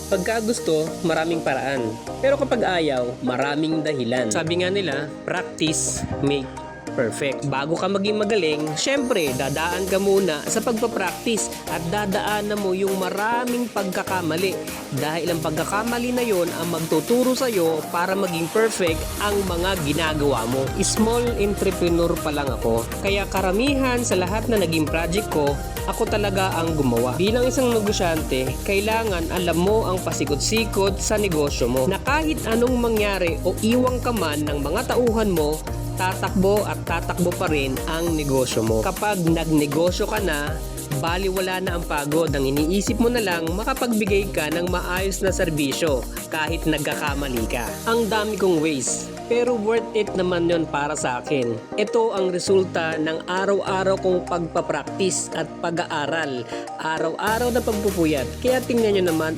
Pagka gusto, maraming paraan. Pero kapag ayaw, maraming dahilan. Sabi nga nila, practice make perfect. Bago ka maging magaling, syempre, dadaan ka muna sa pagpapractice at dadaanan mo yung maraming pagkakamali. Dahil ang pagkakamali na yon ang magtuturo sa'yo para maging perfect ang mga ginagawa mo. Small entrepreneur pa lang ako. Kaya karamihan sa lahat na naging project ko, ako talaga ang gumawa. Bilang isang negosyante, kailangan alam mo ang pasikot-sikot sa negosyo mo. Na kahit anong mangyari o iwang ka man ng mga tauhan mo, tatakbo at tatakbo pa rin ang negosyo mo. Kapag nagnegosyo ka na, baliwala na ang pagod. Ang iniisip mo na lang makapagbigay ka ng maayos na serbisyo kahit nagkakamali ka. Ang dami kong ways, pero worth it naman yon para sa akin. Ito ang resulta ng araw-araw kong pagpapractice at pag-aaral. Araw-araw na pagpupuyat. Kaya tingnan nyo naman